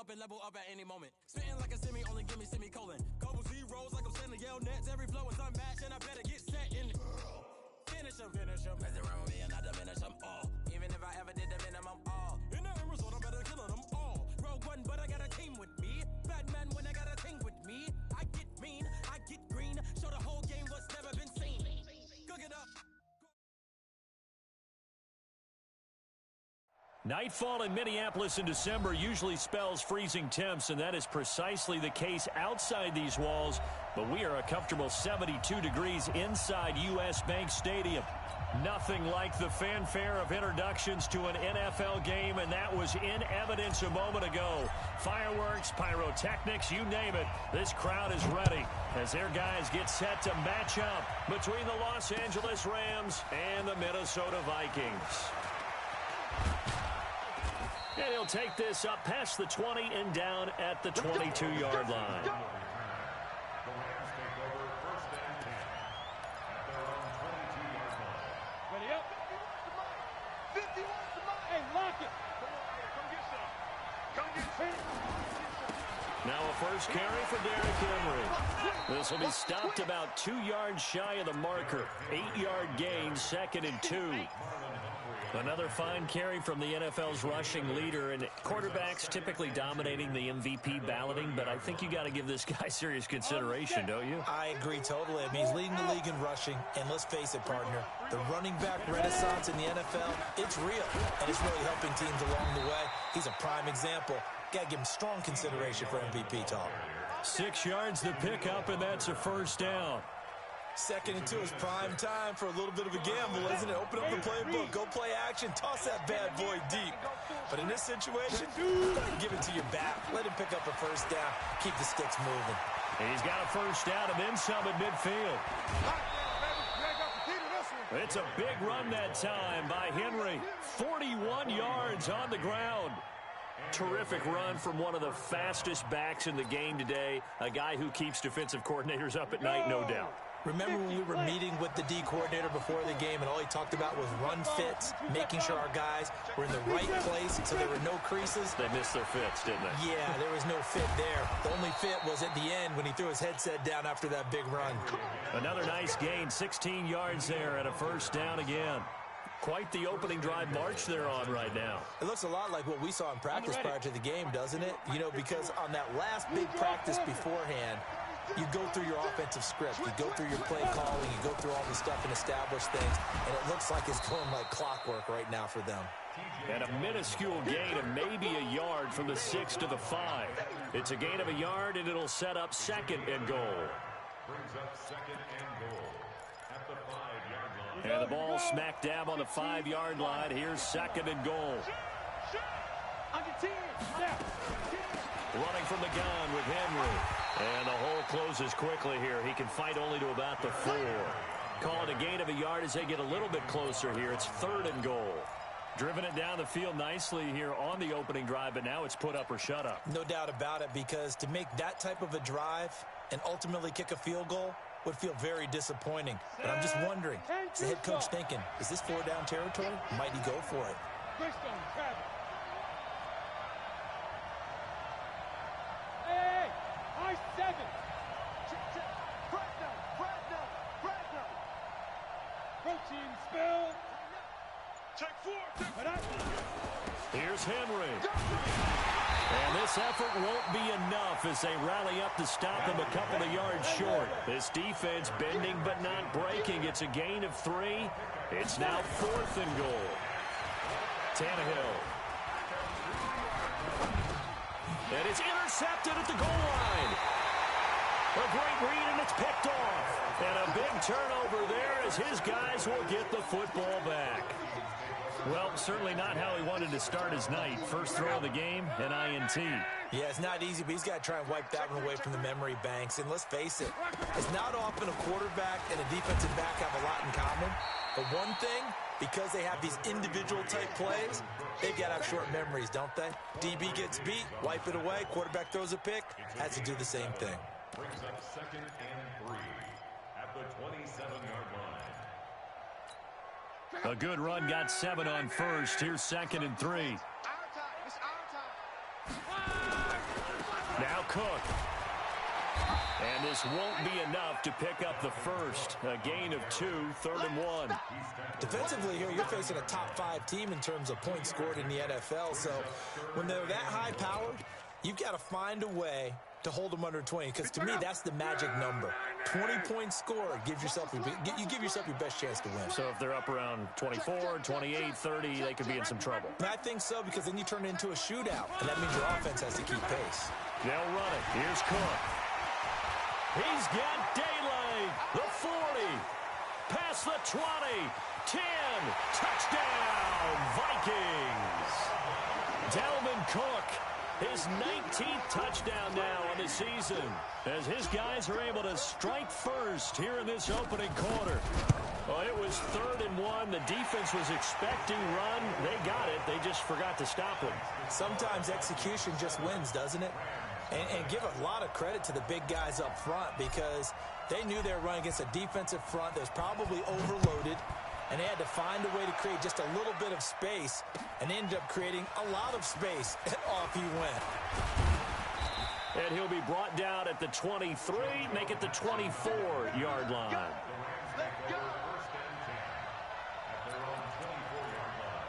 up and level up at any moment. Spitting like a semi, only give me semicolon. Couple zeros like I'm sending yell nets. Every flow is unmatched, and I better get set in. Finish them. Mess around with me and I diminish them all. Even if I ever did the minimum, all. In the end result, I'm better killing them all. Rogue one, but I got a team with me. Batman when I got a team with me. I get mean, I get green. Show the whole game what's never been seen. Cook it up. Nightfall in Minneapolis in December usually spells freezing temps, and that is precisely the case outside these walls. But we are a comfortable 72 degrees inside U.S. Bank Stadium. Nothing like the fanfare of introductions to an NFL game, and that was in evidence a moment ago. Fireworks, pyrotechnics, you name it. This crowd is ready as their guys get set to match up between the Los Angeles Rams and the Minnesota Vikings. And he'll take this up past the 20 and down at the 22-yard line. The Rams take over first and 10 at their own 22-yard line. Ready up. 50 wants the mic. Hey, lock it. Come get some. Come get some. Now a first carry for Derrick Henry. This will be stopped about 2 yards shy of the marker. 8-yard gain, 2nd and 2. Another fine carry from the NFL's rushing leader, and quarterbacks typically dominating the MVP balloting, but I think you got to give this guy serious consideration, don't you? I agree totally. I mean, he's leading the league in rushing, and let's face it, partner, the running back renaissance in the NFL, it's real, and it's really helping teams along the way. He's a prime example. Got to give him strong consideration for MVP talk. 6 yards to pick up, and that's a first down. 2nd and 2 is prime time for a little bit of a gamble, isn't it? Open up the playbook, go play action, toss that bad boy deep. But in this situation, give it to your back. Let him pick up a first down. Keep the sticks moving. And he's got a first down and then some at midfield. It's a big run that time by Henry. 41 yards on the ground. Terrific run from one of the fastest backs in the game today. A guy who keeps defensive coordinators up at night, no doubt. Remember when we were meeting with the D coordinator before the game and all he talked about was run fits, making sure our guys were in the right place so there were no creases? They missed their fits, didn't they? Yeah, there was no fit there. The only fit was at the end when he threw his headset down after that big run. Another nice gain, 16 yards there and a first down again. Quite the opening drive march they're on right now. It looks a lot like what we saw in practice prior to the game, doesn't it? You know, because on that last big practice beforehand, you go through your offensive script. You go through your play calling. You go through all the stuff and establish things. And it looks like it's going like clockwork right now for them. And a minuscule gain of maybe a yard from the 6 to the 5. It's a gain of a yard, and it'll set up 2nd and goal. Brings up 2nd and goal at the 5-yard line. And the ball smack dab on the 5-yard line. Here's 2nd and goal. Running from the gun with Henry. And the hole closes quickly here. He can fight only to about the 4. Call it a gain of a yard as they get a little bit closer here. It's 3rd and goal. Driven it down the field nicely here on the opening drive, but now it's put up or shut up. No doubt about it, because to make that type of a drive and ultimately kick a field goal would feel very disappointing. But I'm just wondering, is the head coach thinking, is this 4-down territory? Might he go for it? Hey, high 7. Protein spill. Check 4. Here's Henry. And this effort won't be enough as they rally up to stop him a couple of yards short. This defense bending but not breaking. It's a gain of 3. It's now 4th and goal. Tannehill. And it's intercepted at the goal line. A great read, and it's picked off. And a big turnover there as his guys will get the football back. Well, certainly not how he wanted to start his night. First throw of the game, an INT. Yeah, it's not easy, but he's got to try and wipe that one away from the memory banks. And let's face it, it's not often a quarterback and a defensive back have a lot in common. But one thing, because they have these individual type plays, they've got to have short memories, don't they? DB gets beat, wipe it away, quarterback throws a pick, has to do the same thing. Brings up 2nd and 3 at the 27-yard line. A good run, got 7 on first. Here's 2nd and 3. It's our time. Cook. And this won't be enough to pick up the first. A gain of 2, 3rd and 1. Defensively here, you're facing a top-5 team in terms of points scored in the NFL. So when they're that high-powered, you've got to find a way to hold them under 20. Because to me, that's the magic number. 20 points scored gives yourself you give yourself your best chance to win. So if they're up around 24, 28, 30, they could be in some trouble. And I think so, because then you turn it into a shootout, and that means your offense has to keep pace. They'll run it. Here's Cook. He's got daylight. The 40. Past the 20. 10. Touchdown, Vikings. Dalvin Cook. His 19th touchdown now on the season, as his guys are able to strike first here in this opening quarter. Well, it was 3rd and 1. The defense was expecting run. They got it. They just forgot to stop him. Sometimes execution just wins, doesn't it? And give a lot of credit to the big guys up front, because they knew they were running against a defensive front that was probably overloaded, and they had to find a way to create just a little bit of space, and they ended up creating a lot of space, and off he went. And he'll be brought down at the 23, make it the 24-yard line. Let's go. First and 10 at their own 24-yard line.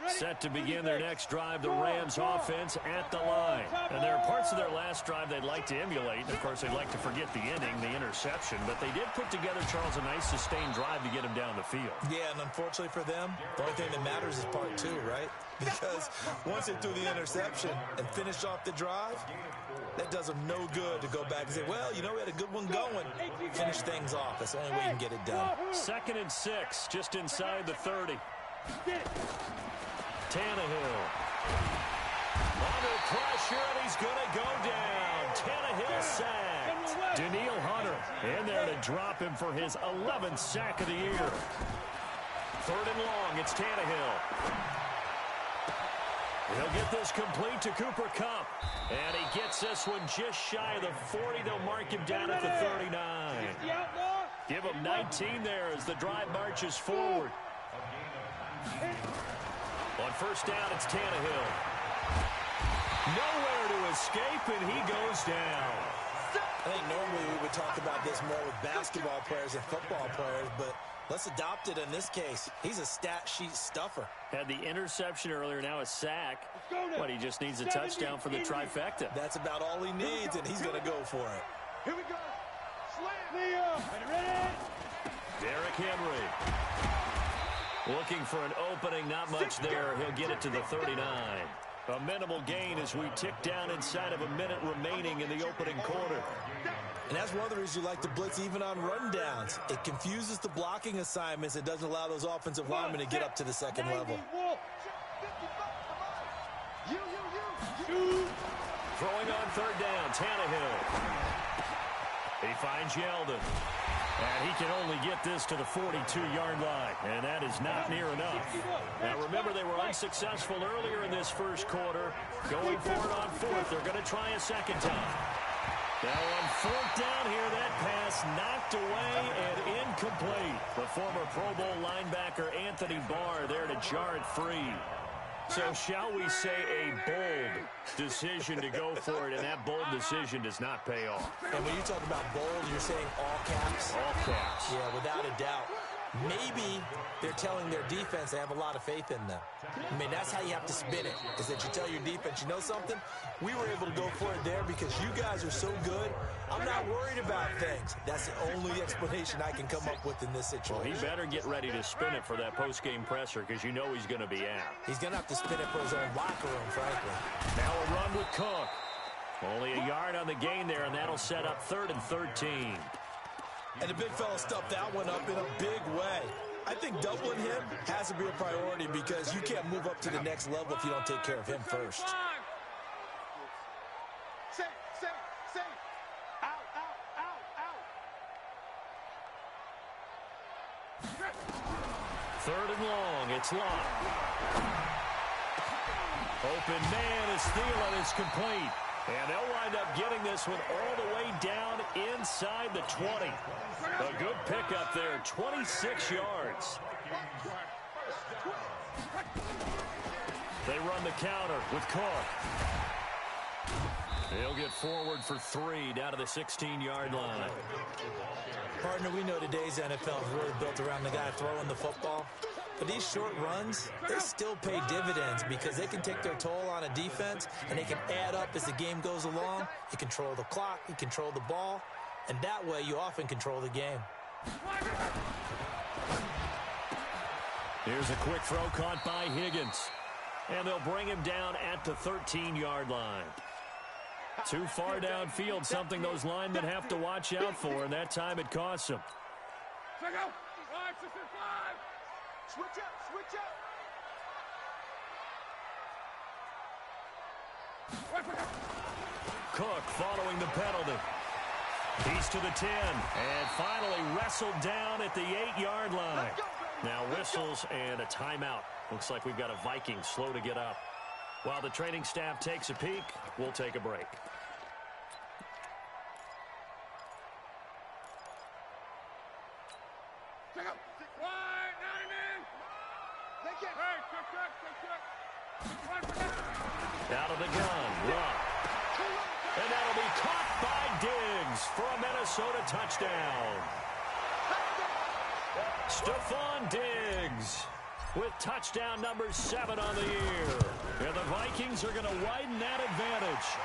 Set to begin their next drive, the Rams offense at the line. And there are parts of their last drive they'd like to emulate. And, of course, they'd like to forget the inning, the interception. But they did put together, Charles, a nice sustained drive to get him down the field. Yeah, and unfortunately for them, the only thing that matters is part 2, right? Because once they threw the interception and finished off the drive, that does them no good to go back and say, well, you know, we had a good one going. Finish things off. That's the only way you can get it done. 2nd and 6, just inside the 30. Tannehill. Under pressure, and he's going to go down. Tannehill sacked. Daniil Hunter in there to drop him for his 11th sack of the year. 3rd and long, it's Tannehill. He'll get this complete to Cooper Kupp. And he gets this one just shy of the 40. They'll mark him down at the 39. Give him 19 there as the drive marches forward. On first down, it's Tannehill. Nowhere to escape, and he goes down. I think normally we would talk about this more with basketball players and football players, but let's adopt it in this case. He's a stat sheet stuffer. Had the interception earlier, now a sack. But he just needs a touchdown for the trifecta. That's about all he needs, and he's going to go for it. Here we go. Slam. Leo. Ready? Derrick Henry. Looking for an opening, not much there. He'll get it to the 39. A minimal gain as we tick down inside of a minute remaining in the opening quarter. And that's one of the reasons you like to blitz even on rundowns. It confuses the blocking assignments. It doesn't allow those offensive linemen to get up to the second level. Throwing on 3rd down, Tannehill. He finds Yeldon. And he can only get this to the 42-yard line, and that is not near enough. Now, remember, they were unsuccessful earlier in this first quarter. Going for it on 4th. They're going to try a second time. Now, on 4th down here, that pass knocked away and incomplete. The former Pro Bowl linebacker Anthony Barr there to jar it free. So shall we say a bold decision to go for it, and that bold decision does not pay off. And when you talk about bold, you're saying all caps? All caps. Yeah, without a doubt. Maybe they're telling their defense they have a lot of faith in them. I mean, that's how you have to spin it, is that you tell your defense, you know something? We were able to go for it there because you guys are so good. I'm not worried about things. That's the only explanation I can come up with in this situation. Well, he better get ready to spin it for that post-game presser because you know he's going to be out. He's going to have to spin it for his own locker room, frankly. Now a run with Cook. Only a yard on the gain there, and that'll set up 3rd and 13. And the big fella stuffed that one up in a big way. I think doubling him has to be a priority because you can't move up to the next level if you don't take care of him first. Say. Out. 3rd and long, it's locked. Open man is Thielen, is complete. And they'll wind up getting this one all the way down inside the 20. A good pickup there, 26 yards. They run the counter with Cook. He'll get forward for 3 down to the 16-yard line. Partner, we know today's NFL is really built around the guy throwing the football. But these short runs, they still pay dividends because they can take their toll on a defense, and they can add up as the game goes along. You control the clock, you control the ball, and that way you often control the game. Here's a quick throw caught by Higgins. And they'll bring him down at the 13-yard line. Too far downfield, something those linemen have to watch out for, and that time it costs them. Check out. 5, 6, 5. Switch up, switch up. Cook following the penalty. He's to the 10, and finally wrestled down at the 8-yard line. Now whistles and a timeout. Looks like we've got a Viking slow to get up. While the training staff takes a peek, we'll take a break. Check out. Wide, 90 man. Out of the gun, run. And that'll be caught by Diggs for a Minnesota touchdown. Stephon Diggs with touchdown number 7 on the year. And the Vikings are going to widen that advantage.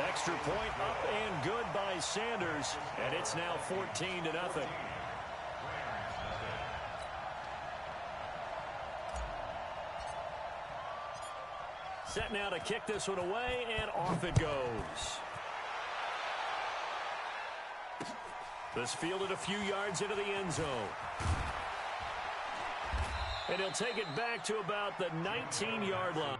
Extra point up and good by Sanders, and it's now 14-0. Set now to kick this one away, and off it goes. This fielded a few yards into the end zone. And he'll take it back to about the 19-yard line.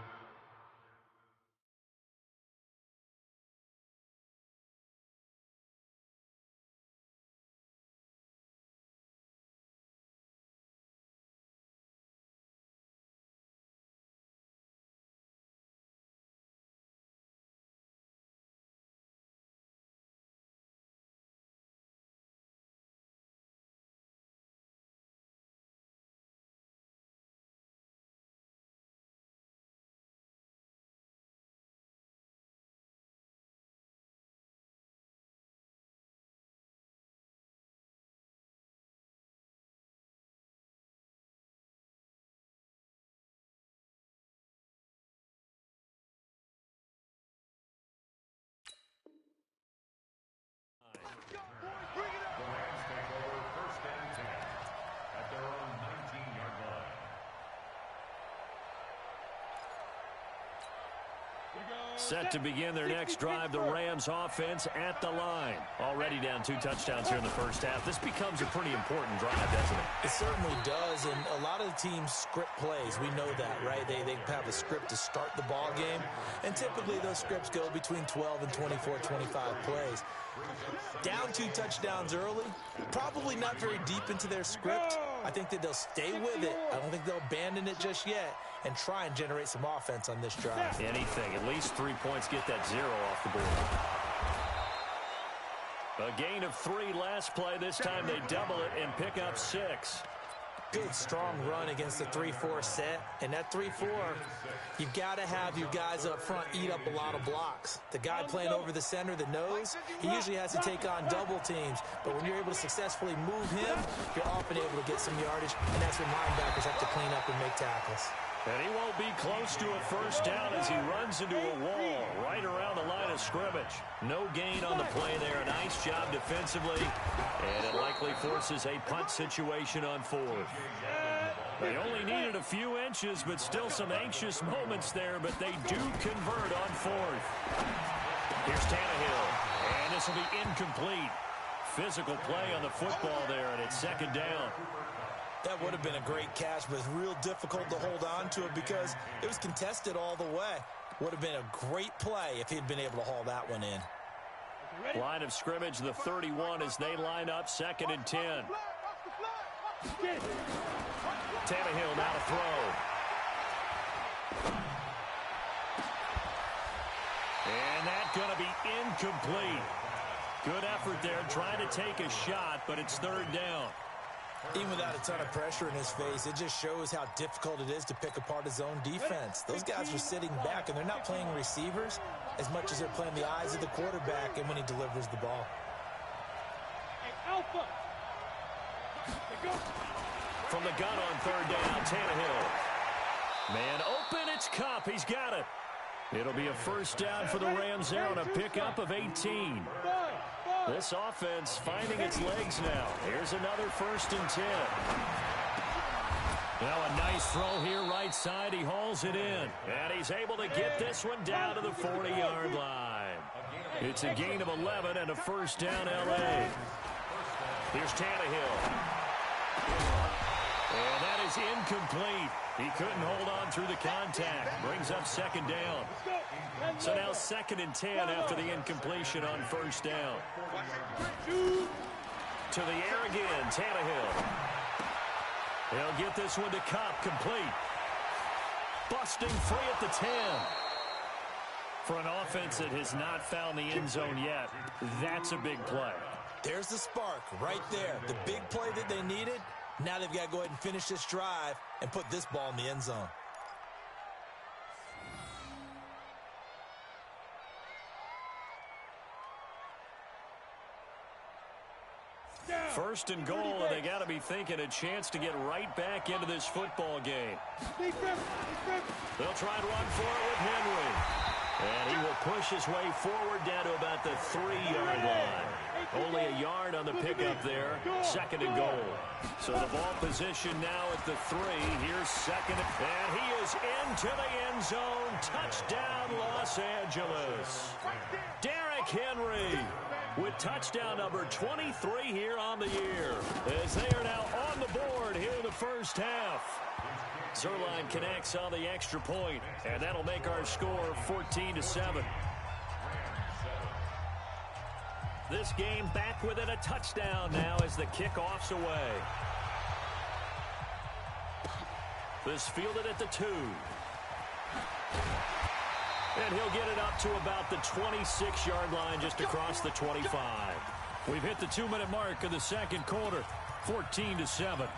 Set to begin their next drive, the Rams offense at the line. Already down 2 touchdowns here in the first half. This becomes a pretty important drive, doesn't it? It certainly does, and a lot of the teams script plays. We know that, right? They have a script to start the ball game, and typically those scripts go between 12 and 24, 25 plays. Down 2 touchdowns early, probably not very deep into their script. I think that they'll stay with it. I don't think they'll abandon it just yet and try and generate some offense on this drive. Anything. At least 3 points, get that 0 off the board. A gain of 3 last play. This time they double it and pick up 6. Good, strong run against the 3-4 set. And that 3-4, you've got to have your guys up front eat up a lot of blocks. The guy playing over the center, the nose, he usually has to take on double teams. But when you're able to successfully move him, you're often able to get some yardage. And that's when linebackers have to clean up and make tackles. And he won't be close to a first down as he runs into a wall right around the line of scrimmage. No gain on the play there. A nice job defensively. And it likely forces a punt situation on 4th. They only needed a few inches, but still some anxious moments there. But they do convert on 4th. Here's Tannehill. And this will be incomplete. Physical play on the football there, and it's 2nd down. That would have been a great catch, but it's real difficult to hold on to it because it was contested all the way. Would have been a great play if he'd been able to haul that one in. Line of scrimmage, the 31 as they line up, 2nd and 10. Tannehill now to throw. And that's going to be incomplete. Good effort there, trying to take a shot, but it's 3rd down. Even without a ton of pressure in his face, it just shows how difficult it is to pick apart his own defense. Those guys are sitting back, and they're not playing receivers as much as they're playing the eyes of the quarterback and when he delivers the ball. Alpha. From the gun on third down, Tannehill. Man open, it's Kupp. He's got it. It'll be a first down for the Rams there on a pickup of 18. This offense finding its legs now. Here's another 1st and 10. Now a nice throw here right side. He hauls it in. And he's able to get this one down to the 40-yard line. It's a gain of 11 and a first down L.A. Here's Tannehill. And that is incomplete. He couldn't hold on through the contact. Brings up 2nd down. So now 2nd and 10 after the incompletion on 1st down. To the air again, Tannehill. He'll get this one to Kupp, complete. Busting free at the 10. For an offense that has not found the end zone yet, that's a big play. There's the spark right there. The big play that they needed. Now they've got to go ahead and finish this drive and put this ball in the end zone. First and goal, and they got to be thinking a chance to get right back into this football game. They'll try and run for it with Henry. And he will push his way forward down to about the 3-yard line. Only a yard on the pickup there. 2nd and goal. So the ball position now at the 3. Here's 2nd. And he is into the end zone. Touchdown, Los Angeles. Derrick Henry with touchdown number 23 here on the year. As they are now on the board here in the first half. Zerline connects on the extra point, and that'll make our score 14-7. This game back within a touchdown now as the kickoff's away. This fielded at the 2. And he'll get it up to about the 26-yard line just across the 25. We've hit the 2-minute mark of the second quarter, 14-7.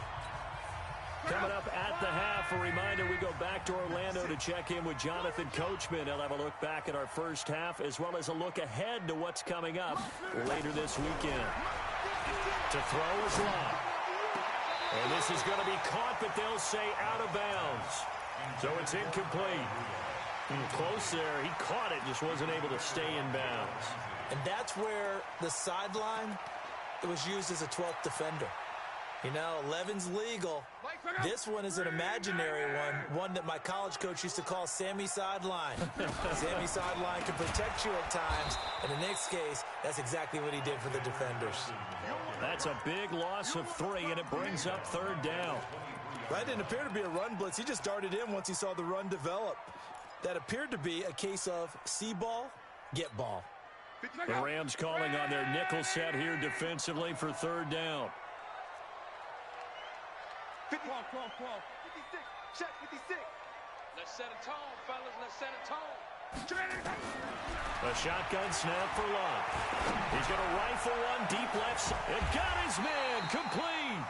Coming up at the half, a reminder, we go back to Orlando to check in with Jonathan Coachman. He'll have a look back at our first half as well as a look ahead to what's coming up later this weekend. To throw is Lott. And this is going to be caught, but they'll say out of bounds. So it's incomplete. Close there. He caught it, just wasn't able to stay in bounds. And that's where the sideline, it was used as a 12th defender. You know, 11's legal. This one is an imaginary one that my college coach used to call Sammy Sideline. Sammy Sideline can protect you at times. In the next case, that's exactly what he did for the defenders. That's a big loss of 3, and it brings up 3rd down. That didn't appear to be a run blitz. He just darted in once he saw the run develop. That appeared to be a case of see ball, get ball. The Rams calling on their nickel set here defensively for 3rd down. 56, check 56. Let's set a tone, fellas. Let's set a tone. A shotgun snap for Lott. He's going to rifle one deep left side. And got his man complete.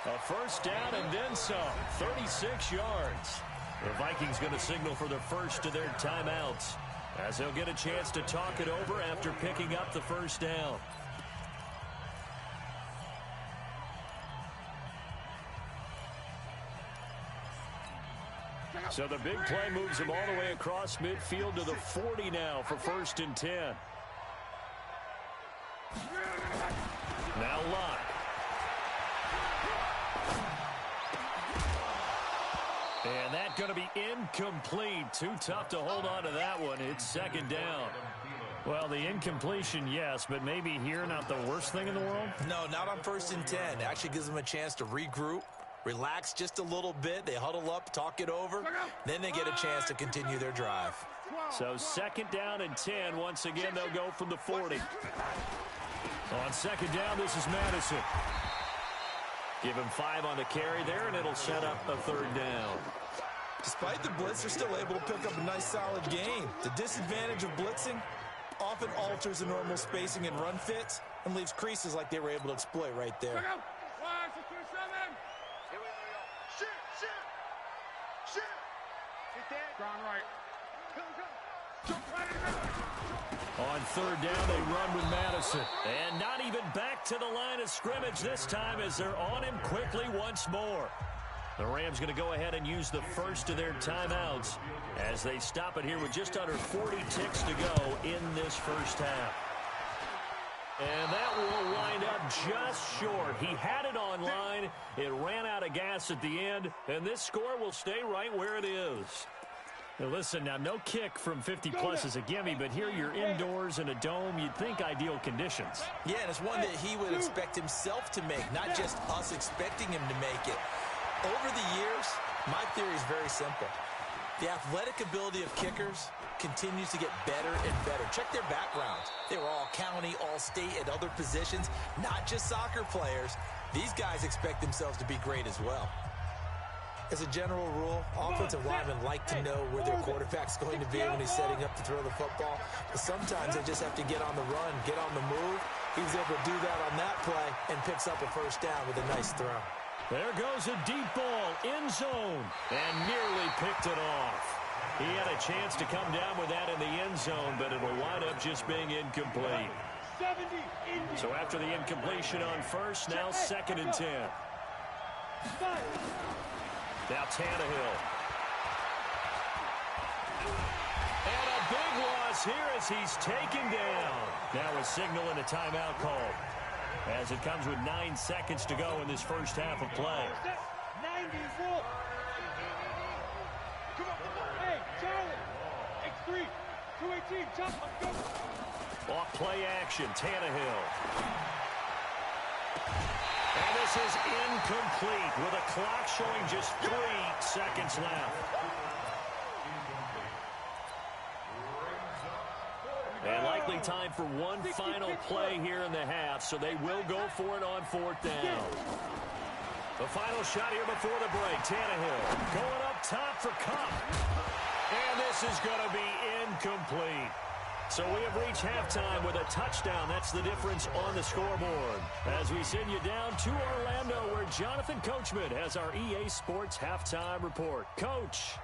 A first down and then some. 36 yards. The Vikings going to signal for the first of their timeouts as they'll get a chance to talk it over after picking up the first down. So the big play moves him all the way across midfield to the 40 now for 1st and 10. Now Lott. And that's going to be incomplete. Too tough to hold on to that one. It's 2nd down. Well, the incompletion, yes, but maybe here not the worst thing in the world? No, not on 1st and 10. It actually gives them a chance to regroup, relax just a little bit. They huddle up, talk it over. Then they get a chance to continue their drive. So 2nd down and 10. Once again, they'll go from the 40. On 2nd down, this is Madison. Give him 5 on the carry there, and it'll set up a 3rd down. Despite the blitz, they're still able to pick up a nice, solid gain. The disadvantage of blitzing often alters the normal spacing and run fits and leaves creases like they were able to exploit right there. On third down, they run with Madison. And not even back to the line of scrimmage this time as they're on him quickly once more. The Rams going to go ahead and use the first of their timeouts as they stop it here with just under 40 ticks to go in this first half. And that will wind up just short. He had it online. It ran out of gas at the end, and this score will stay right where it is. Now listen, now no kick from 50-plus is a gimme, but here you're indoors in a dome. You'd think ideal conditions. Yeah, and it's one that he would expect himself to make, not just us expecting him to make it. Over the years, my theory is very simple. The athletic ability of kickers continues to get better and better. Check their backgrounds. They were all county, all state, at other positions, not just soccer players. These guys expect themselves to be great as well. As a general rule, offensive linemen like to know where their quarterback's going to be when he's setting up to throw the football. But sometimes they just have to get on the run, get on the move. He was able to do that on that play and picks up a first down with a nice throw. There goes a deep ball, end zone, and nearly picked it off. He had a chance to come down with that in the end zone, but it'll wind up just being incomplete. So after the incompletion on first, now 2nd and 10. Now Tannehill. And a big loss here as he's taken down. Now a signal and a timeout call as it comes with 9 seconds to go in this first half of play. 94. Come on. Hey, Charlie. X3. 218. Jump. Let's go. Off play action. Tannehill. And this is incomplete with a clock showing just 3 seconds left. And likely time for one final play here in the half, so they will go for it on 4th down. The final shot here before the break. Tannehill going up top for Cup. And this is going to be incomplete. So we have reached halftime with a touchdown. That's the difference on the scoreboard. As we send you down to Orlando, where Jonathan Coachman has our EA Sports Halftime Report. Coach.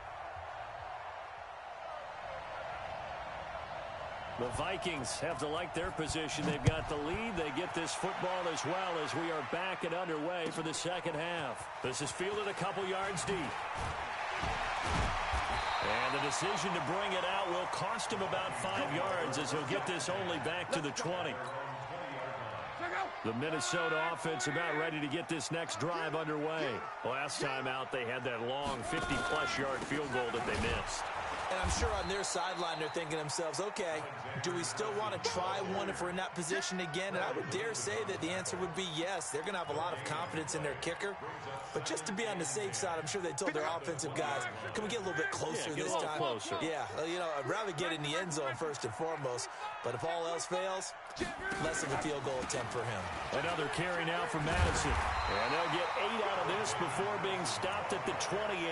The Vikings have to like their position. They've got the lead. They get this football as well as we are back and underway for the second half. This is fielded a couple yards deep. And the decision to bring it out will cost him about 5 yards as he'll get this only back to the 20. The Minnesota offense about ready to get this next drive underway. Last time out, they had that long 50-plus yard field goal that they missed. And I'm sure on their sideline they're thinking to themselves, okay, do we still want to try one if we're in that position again? And I would dare say that the answer would be yes. They're going to have a lot of confidence in their kicker. But just to be on the safe side, I'm sure they told their offensive guys, can we get a little bit closer this time? Closer. Yeah, you know, I'd rather get in the end zone first and foremost. But if all else fails, less of a field goal attempt for him. Another carry now from Madison. And they'll get 8 out of this before being stopped at the 28.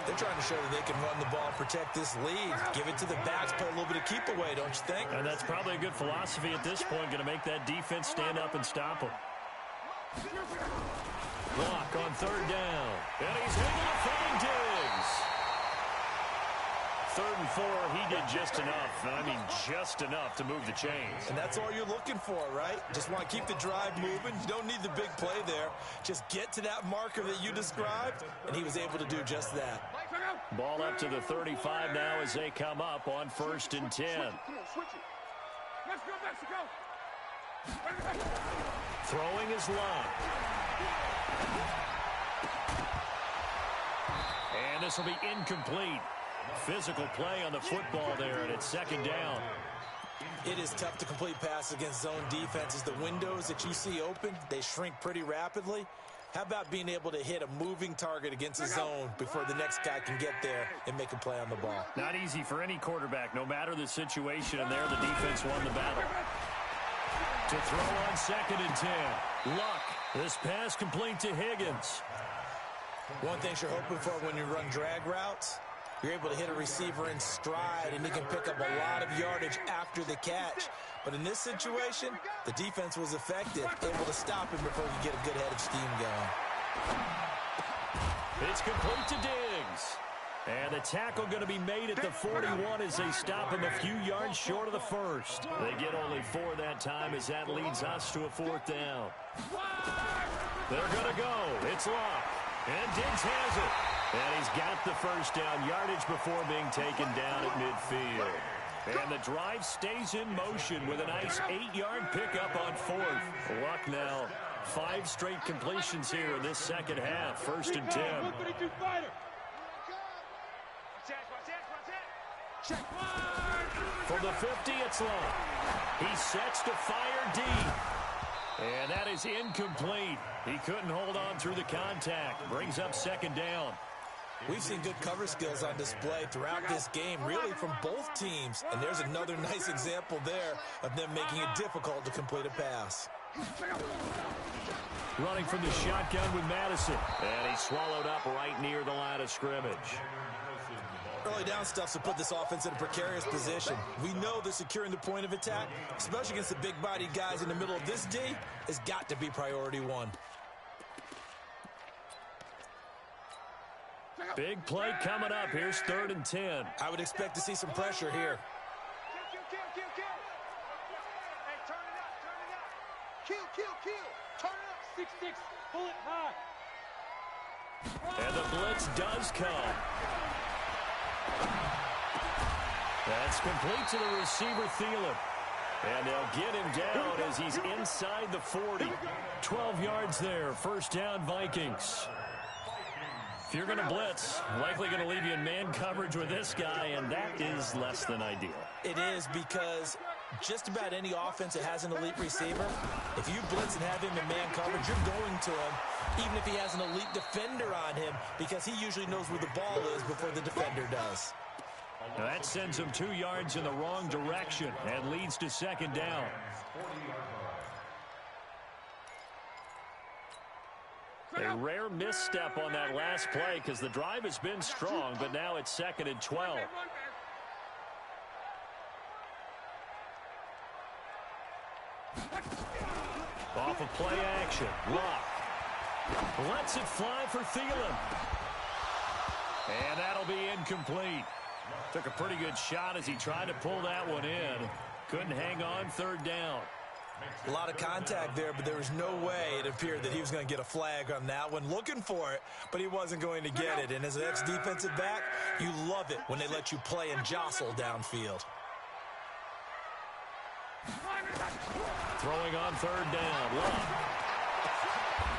They're trying to show that they can run the ball and protect this lead. Give it to the backs, play a little bit of keep away, don't you think? And that's probably a good philosophy at this point, going to make that defense stand up and stop them. Block on 3rd down. And he's able to find Diggs. 3rd and 4, he did just enough. I mean, just enough to move the chains. And that's all you're looking for, right? Just want to keep the drive moving. You don't need the big play there. Just get to that marker that you described, and he was able to do just that. Ball up to the 35 now as they come up on 1st and 10. Let's go, Mexico. Throwing is long. And this will be incomplete. Physical play on the football there, and it's 2nd down. It is tough to complete passes against zone defenses. The windows that you see open, they shrink pretty rapidly. How about being able to hit a moving target against a zone before the next guy can get there and make a play on the ball? Not easy for any quarterback, no matter the situation, and there the defense won the battle. To throw on 2nd and 10. Luck. This pass complete to Higgins. One thing you're hoping for when you run drag routes, you're able to hit a receiver in stride, and he can pick up a lot of yardage after the catch. But in this situation, the defense was effective, able to stop him before he could get a good head of steam going. It's complete to Diggs. And the tackle going to be made at the 41 as they stop him a few yards short of the first. They get only 4 that time as that leads us to a 4th down. They're going to go. It's locked. And Diggs has it. And he's got the first down yardage before being taken down at midfield. And the drive stays in motion with a nice 8-yard pickup on 4th. Luck now. 5 straight completions here in this second half. 1st and 10. From the 50, it's long. He sets to fire deep. And that is incomplete. He couldn't hold on through the contact. Brings up 2nd down. We've seen good cover skills on display throughout this game, really from both teams. And there's another nice example there of them making it difficult to complete a pass. Running from the shotgun with Madison. And he's swallowed up right near the line of scrimmage. Early down stuff to put this offense in a precarious position. We know that securing the point of attack, especially against the big-bodied guys in the middle of this D, has got to be priority 1. Big play coming up. Here's 3rd and 10. I would expect to see some pressure here. Hey, turn it up. Kill. Turn it up. 6-6. Pull it high. And the blitz does come. That's complete to the receiver, Thielen. And they'll get him down as he's inside the 40. 12 yards there. 1st down, Vikings. If you're going to blitz, likely going to leave you in man coverage with this guy, and that is less than ideal. It is, because just about any offense that has an elite receiver, if you blitz and have him in man coverage, you're going to him, even if he has an elite defender on him, because he usually knows where the ball is before the defender does. Now that sends him 2 yards in the wrong direction and leads to 2nd down. A rare misstep on that last play because the drive has been strong, but now it's 2nd and 12. Off of play action. Lock. Lets it fly for Thielen. And that'll be incomplete. Took a pretty good shot as he tried to pull that one in. Couldn't hang on. 3rd down. A lot of contact there, but there was no way it appeared that he was going to get a flag on that one. Looking for it, but he wasn't going to get it. And as an ex-defensive back, you love it when they let you play and jostle downfield. Throwing on 3rd down. Love.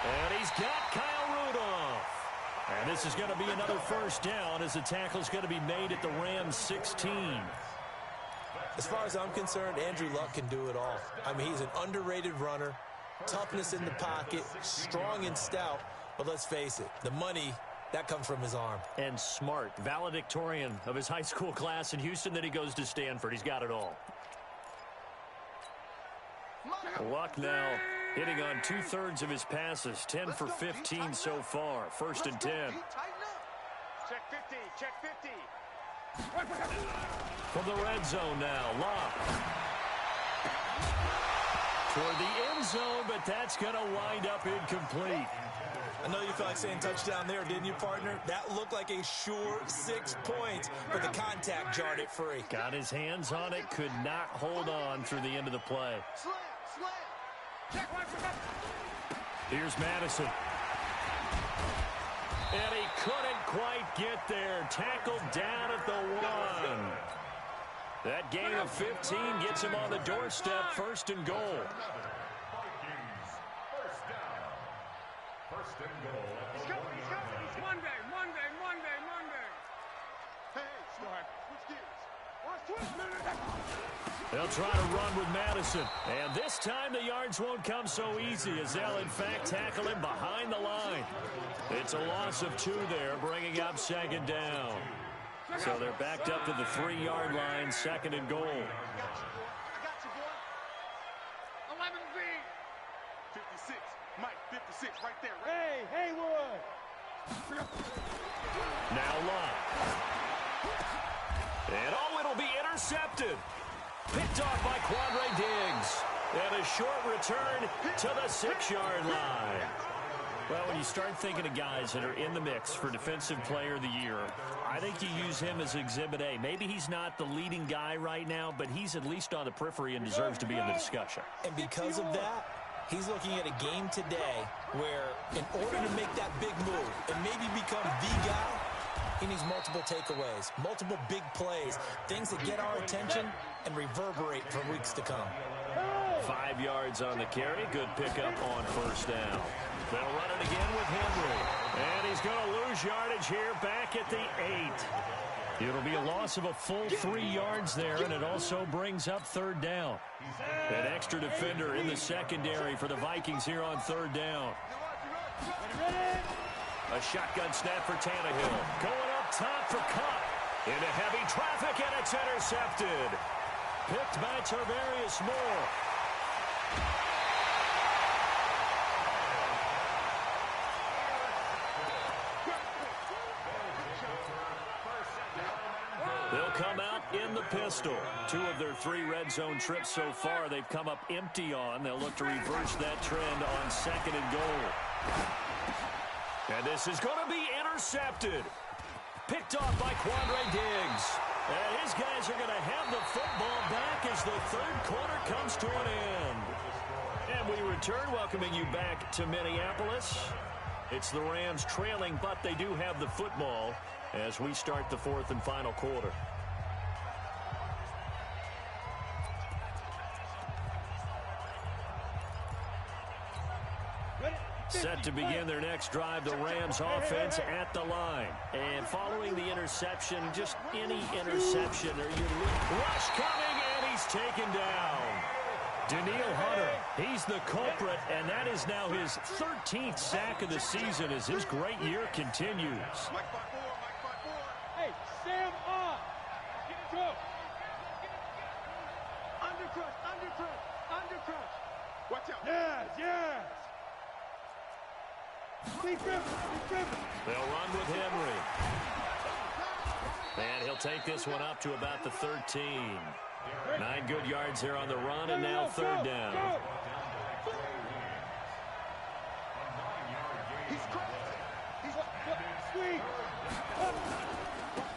And he's got Kyle Rudolph. And this is going to be another 1st down as the tackle's going to be made at the Rams 16. As far as I'm concerned, Andrew Luck can do it all. I mean, he's an underrated runner, toughness in the pocket, strong and stout. But let's face it, the money, that comes from his arm. And smart, valedictorian of his high school class in Houston. Then he goes to Stanford. He's got it all. Luck now hitting on 2/3 of his passes, 10 for 15 so far. 1st and 10. Check 50. Check 50. From the red zone now, Locke. Toward the end zone, but that's going to wind up incomplete. I know you felt like saying touchdown there, didn't you, partner? That looked like a sure 6 points, but the contact jarred it free. Got his hands on it, could not hold on through the end of the play. Here's Madison. And he couldn't quite get there. Tackled down at the 1. That gain of 15 gets him on the doorstep. 1st and goal. Vikings, 1st down. 1st and goal. He's Monday. Hey, Smart, switch gears. They'll try to run with Madison. And this time the yards won't come so easy as they'll, in fact, tackle him behind the line. It's a loss of 2 there, bringing up 2nd down. So they're backed up to the 3-yard line, 2nd and goal. I got you, boy. 11B. 56. Mike, 56, right there. Hey, Haywood. Now Locke. And it'll be intercepted. Picked off by Quandre Diggs. And a short return to the 6-yard line. Well, when you start thinking of guys that are in the mix for Defensive Player of the Year, I think you use him as Exhibit A. Maybe he's not the leading guy right now, but he's at least on the periphery and deserves to be in the discussion. And because of that, he's looking at a game today where in order to make that big move and maybe become the guy, he needs multiple takeaways, multiple big plays, things that get our attention and reverberate for weeks to come. 5 yards on the carry. Good pickup on first down. They'll run it again with Henry. And he's going to lose yardage here back at the 8. It'll be a loss of a full 3 yards there, and it also brings up third down. An extra defender in the secondary for the Vikings here on third down. A shotgun snap for Tannehill. Going up top for Cup. Into heavy traffic, and it's intercepted. Picked by Tarvarius Moore. They'll come out in the pistol. 2 of their 3 red zone trips so far they've come up empty on. They'll look to reverse that trend on 2nd and goal. And this is going to be intercepted. Picked off by Quandre Diggs. And his guys are going to have the football back as the third quarter comes to an end. And we return, welcoming you back to Minneapolis. It's the Rams trailing, but they do have the football as we start the 4th and final quarter. Set to begin their next drive, the Rams offense at the line. And following the interception, just any interception, or you rush coming, and he's taken down. Daniil Hunter, he's the culprit, and that is now his 13th sack of the season as his great year continues. Hey, Sam on. Go. Undercrush. Watch out. Yes. Deep river. They'll run with Henry. And he'll take this one up to about the 13. 9 good yards there on the run, and now third down.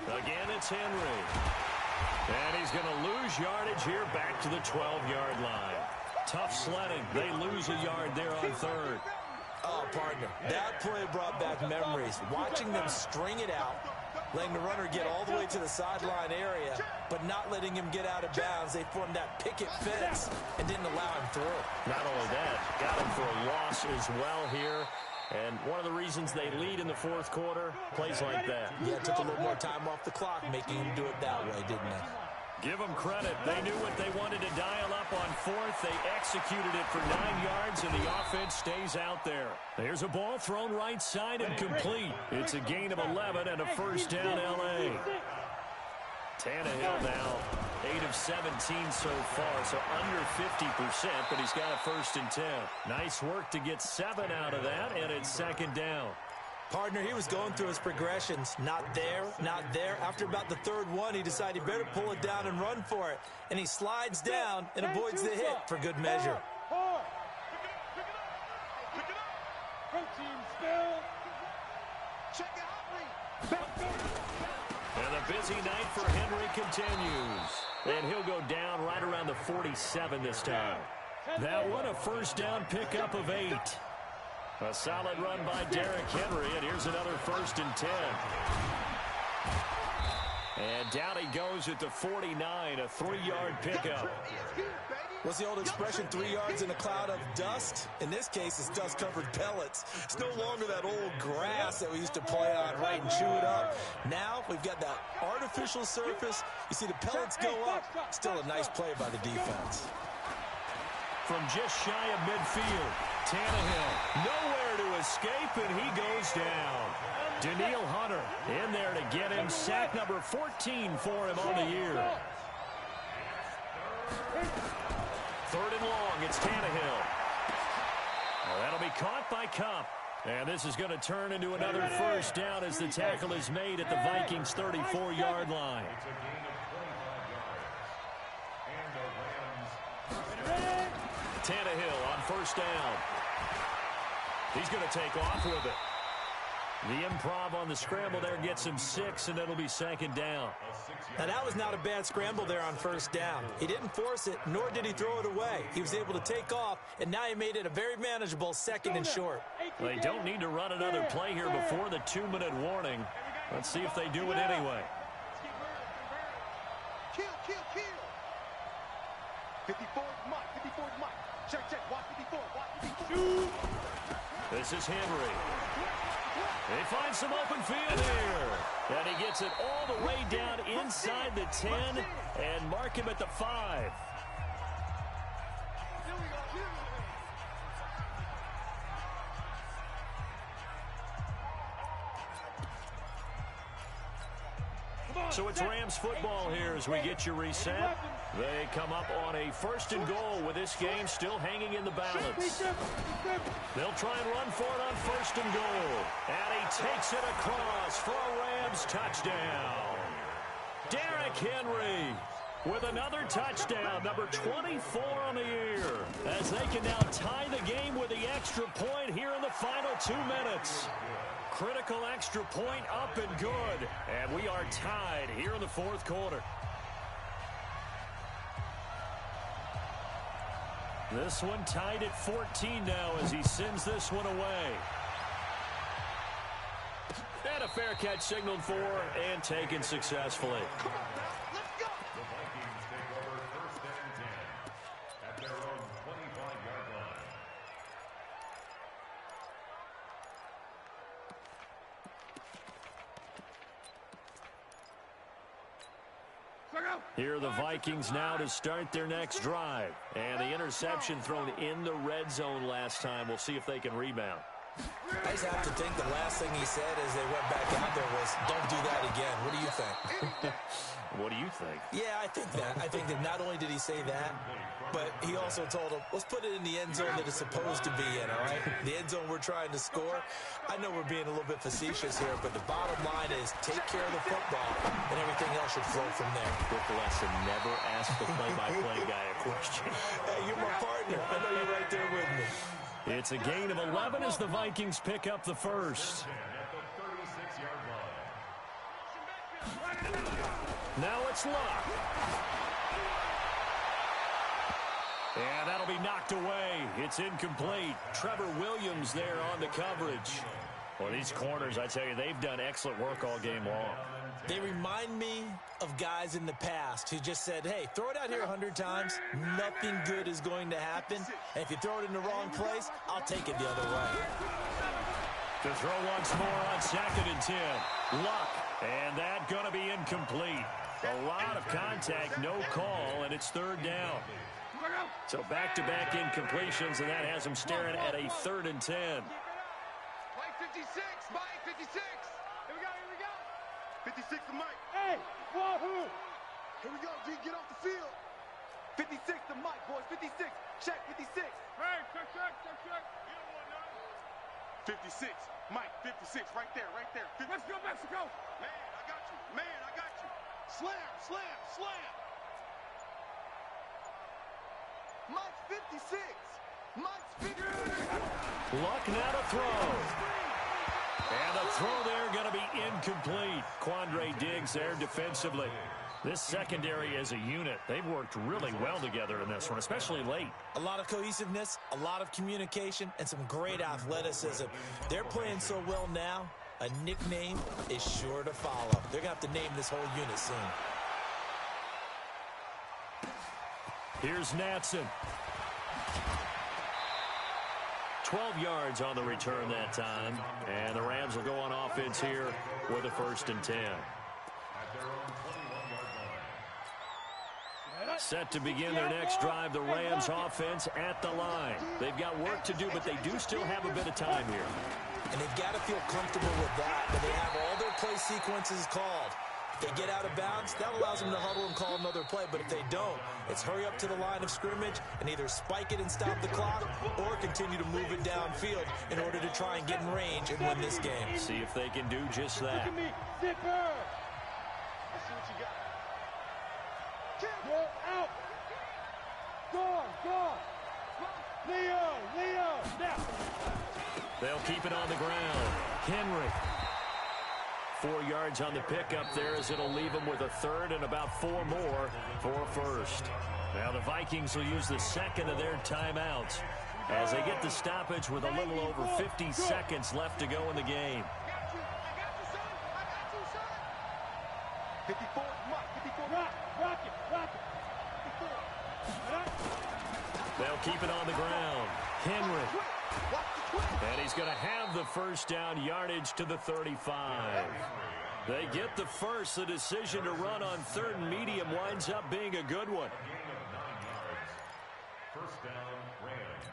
Again, it's Henry. And he's going to lose yardage here back to the 12-yard line. Tough sledding. They lose a yard there on third. Oh, partner, that play brought back memories. Watching them string it out, letting the runner get all the way to the sideline area, but not letting him get out of bounds. They formed that picket fence and didn't allow him through. Not only that, got him for a loss as well here. And one of the reasons they lead in the fourth quarter, plays like that. Yeah, it took a little more time off the clock, making him do it that way, didn't they? Give them credit. They knew what they wanted to dial up on fourth. They executed it for 9 yards, and the offense stays out there. There's a ball thrown right side and complete. It's a gain of 11 and a first down, L.A. Tannehill now 8 of 17 so far, so under 50%, but he's got a first and 10. Nice work to get 7 out of that, and it's second down. Partner, he was going through his progressions. Not there, not there. After about the third one, he decided he better pull it down and run for it. And he slides down and avoids the hit for good measure. And the busy night for Henry continues. And he'll go down right around the 47 this time. That one a first down pickup of 8. A solid run by Derrick Henry, and here's another first and 10. And down he goes at the 49, a 3-yard pickup. What's the old expression, 3 yards in a cloud of dust? In this case, it's dust-covered pellets. It's no longer that old grass that we used to play on, right, and chew it up. Now we've got that artificial surface. You see the pellets go up. Still a nice play by the defense. From just shy of midfield, Tannehill nowhere to escape, and he goes down. Daniil Hunter in there to get him. Sack number 14 for him on the year. Third and long, it's Tannehill. Well, that'll be caught by Cup. And this is going to turn into another first down as the tackle is made at the Vikings' 34-yard line. Tannehill on first down. He's going to take off with it. The improv on the scramble there gets him 6, and it'll be second down. Now, that was not a bad scramble there on first down. He didn't force it, nor did he throw it away. He was able to take off, and now he made it a very manageable second and short. They don't need to run another play here before the 2-minute warning. Let's see if they do it anyway. Kill. 54 is Mike. Check. Watch 54. Shoot. This is Henry. They find some open field here. And he gets it all the way down inside the 10 and mark him at the 5. So it's Rams football here as we get you reset. They come up on a 1st and goal with this game still hanging in the balance. They'll try and run for it on 1st and goal. And he takes it across for a Rams touchdown. Derrick Henry with another touchdown, number 24 on the year, as they can now tie the game with the extra point here in the final 2 minutes. Critical extra point up and good. And we are tied here in the 4th quarter. This one tied at 14 now as he sends this one away. And a fair catch signaled for and taken successfully. Come on, let's go. The Vikings take over 1st and 10 at their own 25-yard line. Here are the Vikings now to start their next drive. And the interception thrown in the red zone last time. We'll see if they can rebound. I just have to think the last thing he said as they went back out there was, don't do that again. What do you think? What do you think? Yeah, I think that. I think that not only did he say that, but he also told him, let's put it in the end zone that it's supposed to be in, all right? The end zone we're trying to score. I know we're being a little bit facetious here, but the bottom line is take care of the football, and everything else should flow from there. Quick lesson, never ask the play-by-play guy a question. Hey, you're my partner. I know you're right there with me. It's a gain of 11 as the Vikings pick up the first. Now it's Luck. And that'll be knocked away. It's incomplete. Trevor Williams there on the coverage. Well, these corners, I tell you, they've done excellent work all game long. They remind me of guys in the past who just said, hey, throw it out here 100 times. Nothing good is going to happen. And if you throw it in the wrong place, I'll take it the other way. To throw once more on 2nd and 10. Luck. And that going to be incomplete. A lot of contact, no call, and it's 3rd down. So back-to-back incompletions, and that has him staring at a 3rd and 10. Mike 56, Mike 56. Here we go. 56 to Mike. Hey, wahoo. Here we go, G, get off the field. 56 to Mike, boys, 56. Check, 56. Hey, check. 56, Mike, 56, right there. Let's go, Mexico. Man, I got you. Slam. Mike's 56. Mike's 56. Luck now to throw. And the throw there going to be incomplete. Quandre Diggs there defensively. This secondary as a unit, they've worked really well together in this one, especially late. A lot of cohesiveness, a lot of communication, and some great athleticism. They're playing so well now, a nickname is sure to follow. They're going to have to name this whole unit soon. Here's Natson. 12 yards on the return that time. And the Rams will go on offense here with a 1st and 10. Set to begin their next drive, the Rams offense at the line. They've got work to do, but they do still have a bit of time here. And they've got to feel comfortable with that, but they have all their play sequences called. If they get out of bounds, that allows them to huddle and call another play. But if they don't, it's hurry up to the line of scrimmage and either spike it and stop the clock or continue to move it downfield in order to try and get in range and win this game. See if they can do just that. Look at me, zipper. Let's see what you got. Go out. Go. Leo, now. They'll keep it on the ground. Henry. 4 yards on the pickup there as it'll leave them with a third and about 4 more for a first. Now the Vikings will use the second of their timeouts as they get the stoppage with a little over 50 seconds left to go in the game. 54, Mike, 54. Rock it. 54. They'll keep it on the ground. Henry. And he's going to have the first down, yardage to the 35. They get the first. The decision to run on third and medium winds up being a good one. First down, Rams.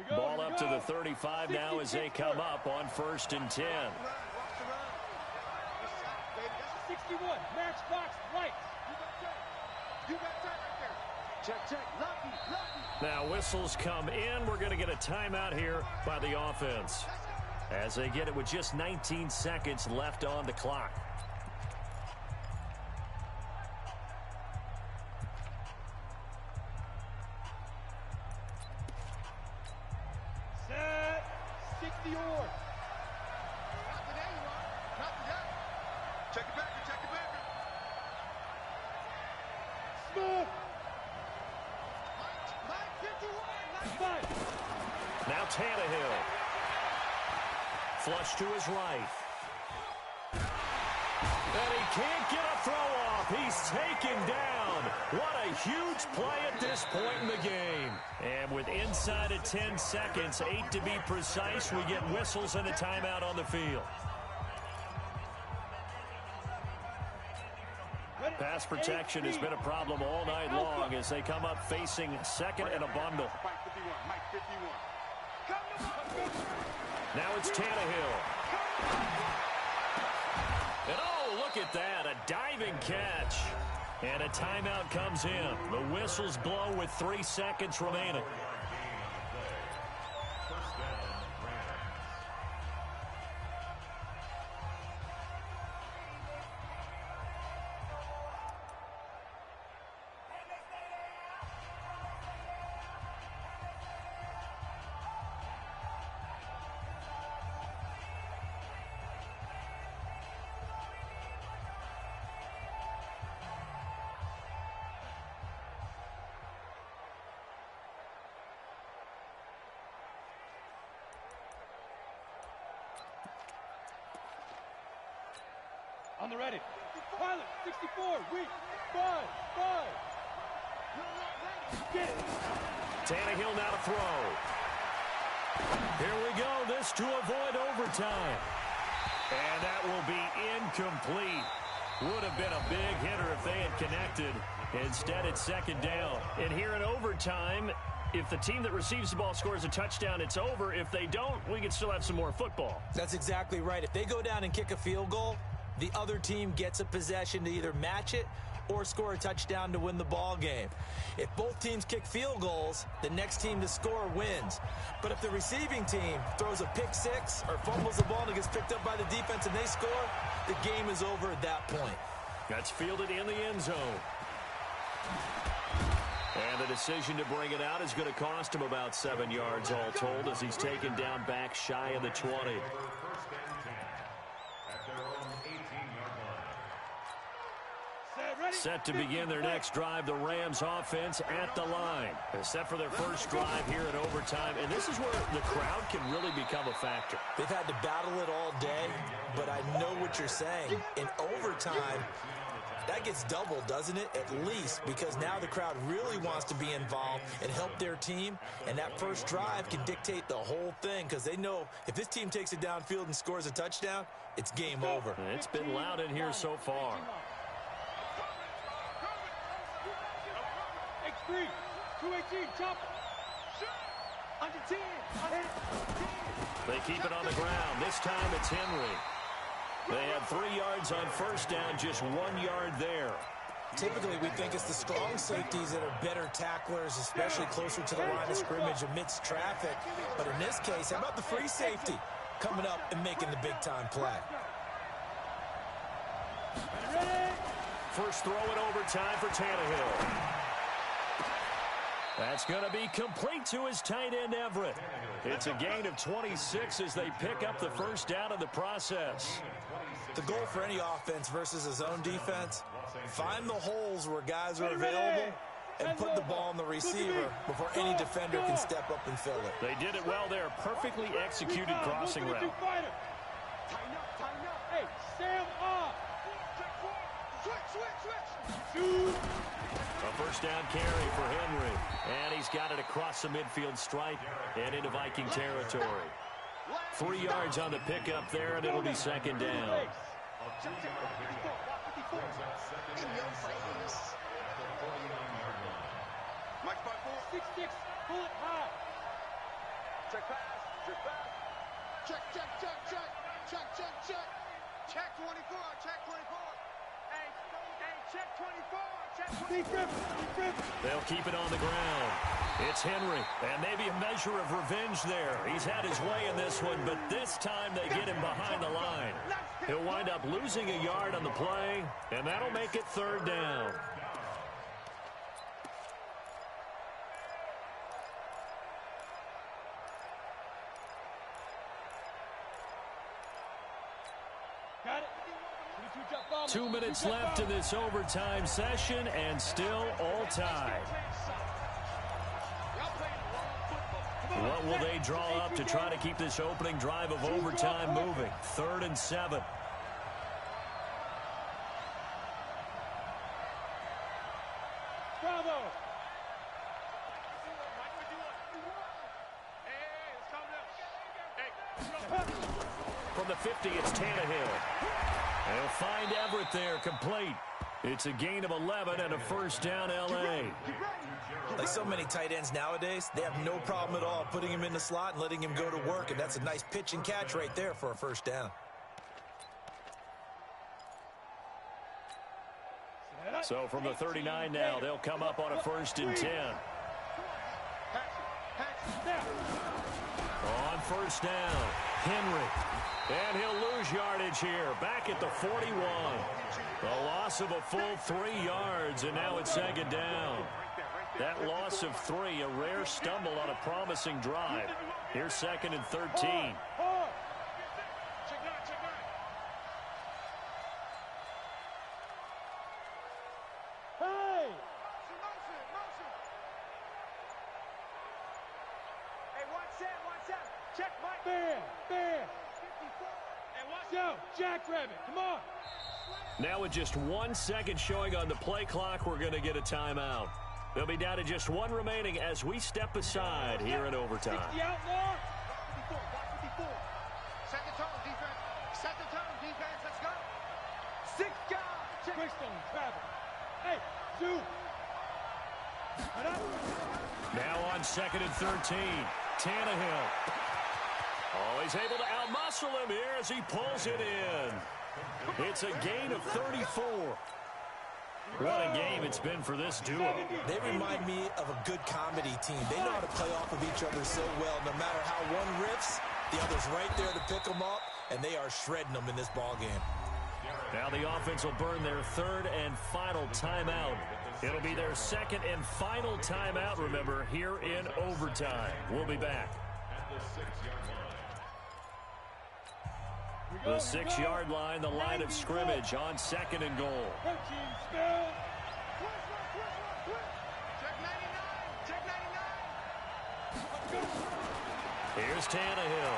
Ball up to the 35 now as they come up on 1st and 10. 61, matchbox, right. You got that right there. Check. Lucky. Now whistles come in. We're going to get a timeout here by the offense as they get it with just 19 seconds left on the clock. Set. 60 or. Check it back. Smooth. Mike 51. Now Tannehill. Flush to his right. And he can't get a throw off. He's taken down. What a huge play at this point in the game. And with inside of 10 seconds, 8 to be precise, we get whistles and a timeout on the field. Pass protection has been a problem all night long as they come up facing second and a bundle. Mike 51. Now it's Tannehill. And oh, look at that, a diving catch. And a timeout comes in. The whistles blow with 3 seconds remaining. First down, Rams. On the ready. Pilot 64. Weak. 5. Get it. Tannehill now to throw. Here we go. This to avoid overtime. And that will be incomplete. Would have been a big hitter if they had connected. Instead, it's second down. And here in overtime, if the team that receives the ball scores a touchdown, it's over. If they don't, we can still have some more football. That's exactly right. If they go down and kick a field goal, the other team gets a possession to either match it or score a touchdown to win the ball game. If both teams kick field goals, the next team to score wins. But if the receiving team throws a pick six or fumbles the ball and it gets picked up by the defense and they score, the game is over at that point. That's fielded in the end zone. And the decision to bring it out is going to cost him about 7 yards all told as he's taken down back shy of the 20. First and 10 at their own 18-yard line. Set to begin their next drive, the Rams offense at the line. Set for their first drive here in overtime, and this is where the crowd can really become a factor. They've had to battle it all day, but I know what you're saying. In overtime, that gets doubled, doesn't it? At least, because now the crowd really wants to be involved and help their team, and that first drive can dictate the whole thing because they know if this team takes it downfield and scores a touchdown, it's game over. And it's been loud in here so far. X3, 218, chop. Under 10. They keep it on the ground. This time it's Henry. They had 3 yards on first down, just 1 yard there. Typically, we think it's the strong safeties that are better tacklers, especially closer to the line of scrimmage amidst traffic. But in this case, how about the free safety coming up and making the big-time play? First throw in overtime for Tannehill. That's going to be complete to his tight end, Everett. It's a gain of 26 as they pick up the first down in the process. The goal for any offense versus a zone defense, find the holes where guys are available and put the ball on the receiver before any defender can step up and fill it. They did it well there. Perfectly executed crossing route. Tighten up, tighten up. Hey, Sam off. Switch. A first down carry for Henry. And he's got it across the midfield stripe and into Viking territory. 3 yards on the pickup there, and it'll be second down. Mike 5-4. 6-6. Pull it high. Check pass. Check. Check 24. Check 24. Hey, check 24. Check 24. They'll keep it on the ground. It's Henry, and maybe a measure of revenge there. He's had his way in this one, but this time they get him behind the line. He'll wind up losing a yard on the play, and that'll make it third down. Got it. 2 minutes left in this overtime session, and still all tied. What will they draw up to try to keep this opening drive of overtime moving? 3rd and 7. Bravo. From the 50, it's Tannehill. They'll find Everett there, complete. It's a gain of 11 and a first down, L.A. Like so many tight ends nowadays, they have no problem at all putting him in the slot and letting him go to work, and that's a nice pitch and catch right there for a first down. So from the 39 now, they'll come up on a 1st and 10. On first down, Henry. And he'll lose yardage here, back at the 41. A loss of a full 3 yards, and now it's second down. That loss of 3, a rare stumble on a promising drive. Here's 2nd and 13. Jackrabbit, come on. Now with just 1 second showing on the play clock, we're going to get a timeout. They'll be down to just 1 remaining as we step aside here in overtime. 60 outlaw. 54. Set the tone, defense. Set the tone, defense. Let's go. 6 guys. Quickstone, travel. Hey, Zoo. Now on 2nd and 13, Tannehill. Oh, he's able to outmuscle him here as he pulls it in. It's a gain of 34. What a game it's been for this duo. They remind me of a good comedy team. They know how to play off of each other so well. No matter how one riffs, the other's right there to pick them up, and they are shredding them in this ballgame. Now the offense will burn their 3rd and final timeout. It'll be their 2nd and final timeout, remember, here in overtime. We'll be back. The 6-yard line, the line of scrimmage on 2nd and goal. Here's Tannehill.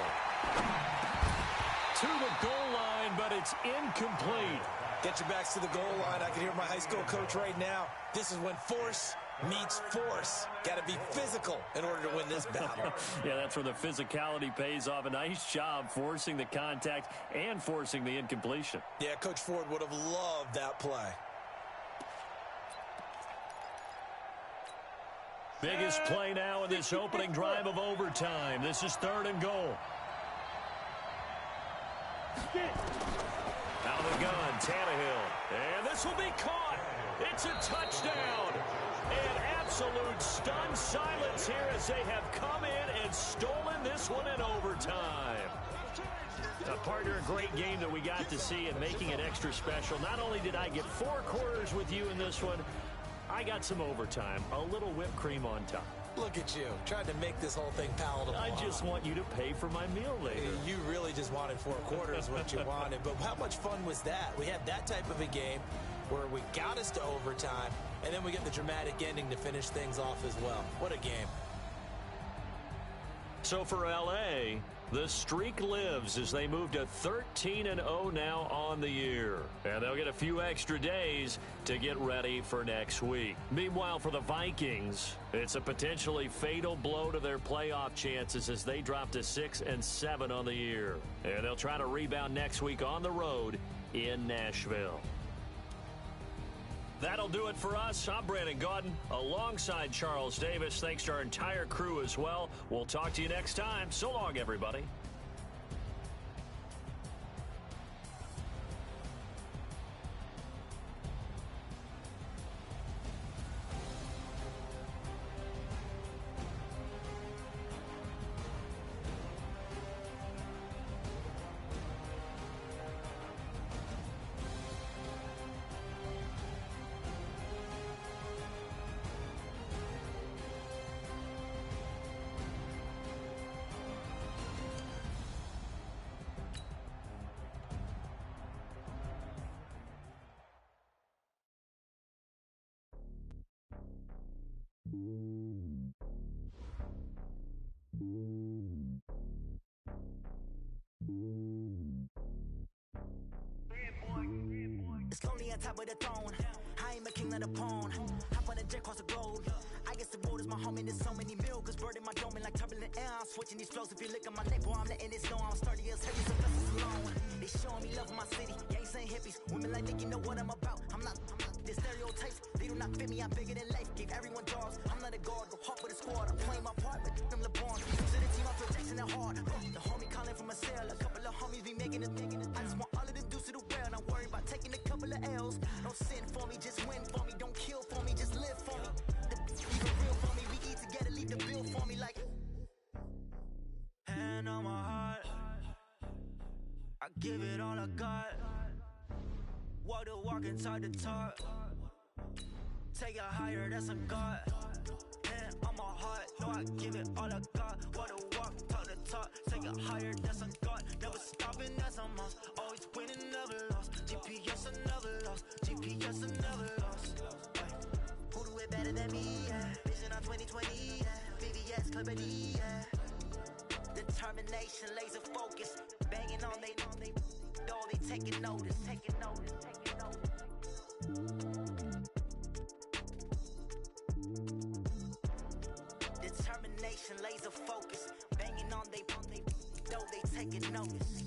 To the goal line, but it's incomplete. Get your backs to the goal line. I can hear my high school coach right now. This is when force meets force. Got to be physical in order to win this battle. Yeah, that's where the physicality pays off. A nice job forcing the contact and forcing the incompletion. Yeah, Coach Ford would have loved that play. Biggest play now in this opening drive of overtime. This is 3rd and goal. Out of the gun, Tannehill. And this will be caught. It's a touchdown. And absolute stunned silence here as they have come in and stolen this one in overtime. Partner, a great game that we got to see and making it extra special. Not only did I get 4 quarters with you in this one, I got some overtime, a little whipped cream on top. Look at you, trying to make this whole thing palatable. I just want you to pay for my meal later. You really just wanted 4 quarters what you wanted, but how much fun was that? We had that type of a game where we got us to overtime, and then we get the dramatic ending to finish things off as well. What a game. So for L.A., the streak lives as they move to 13-0 now on the year. And they'll get a few extra days to get ready for next week. Meanwhile, for the Vikings, it's a potentially fatal blow to their playoff chances as they drop to 6-7 on the year. And they'll try to rebound next week on the road in Nashville. That'll do it for us. I'm Brandon Gaudin alongside Charles Davis. Thanks to our entire crew as well. We'll talk to you next time. So long, everybody. It's lonely on top of the throne. I am a king of the pawn. Hop on a jet across the globe. I guess the road is my home and there's so many milkers bird in my dome and like turbulent air. I'm switching these flows. If you look at my neck, boy, I'm letting it snow. I'm sturdy as heavy, so blessings alone. They showing me love in my city. Gangs saying hippies. Women like Nick, you know what I'm about. I'm not the stereotypes. They do not fit me. I'm bigger than life. Gave everyone jobs. I'm not a guard. Go hard with a squad. I'm playing my part, but them LeBron. To the team, I'm projecting it hard. The homie calling from a cell. A couple of homies be making it. I just want all of them dudes to the well. Not worrying about taking a couple of L's. Don't sin for me, just win for me. Don't kill for me, just live for me. Keep it real for me. We eat together, leave the bill for me like. Hand on my heart, I give it all I got. Walk the walk and talk the talk. Take it higher, that's a God. Hand on my heart, no, I give it all I got. Walk the walk, talk the talk. Take it higher, that's a God. Never stopping, that's a must. Always winning, never lost. GPS, I never lost. GPS, I never lost. Who do it better than me? Yeah. Vision on 2020, yeah. VVS, Clippity, yeah. Determination, laser focus. Banging on they taking notice, taking notice, taking notice. Determination, laser focus. Banging on they taking notice.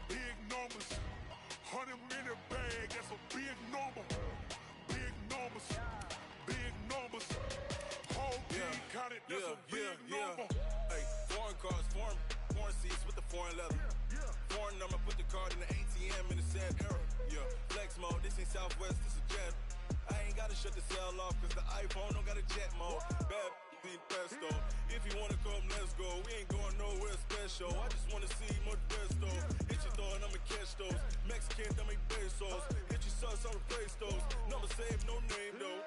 Big numbers, 100 minute bag, that's a big number. Big numbers, whole team counted, that's a big number. Hey, foreign cars, foreign seats with the foreign leather. Foreign number, put the card in the ATM in the sad era. Yeah, flex mode, this ain't Southwest, this is jet. I ain't gotta shut the cell off, cause the iPhone don't got a jet mode. Bad beat pesto. If you wanna come, let's go. We ain't going nowhere special. I just wanna see more resto. Hit your door and I'ma catch those. Mexican, dummy pesos. Hit your sus, I'll replace those. Number saved, no name though.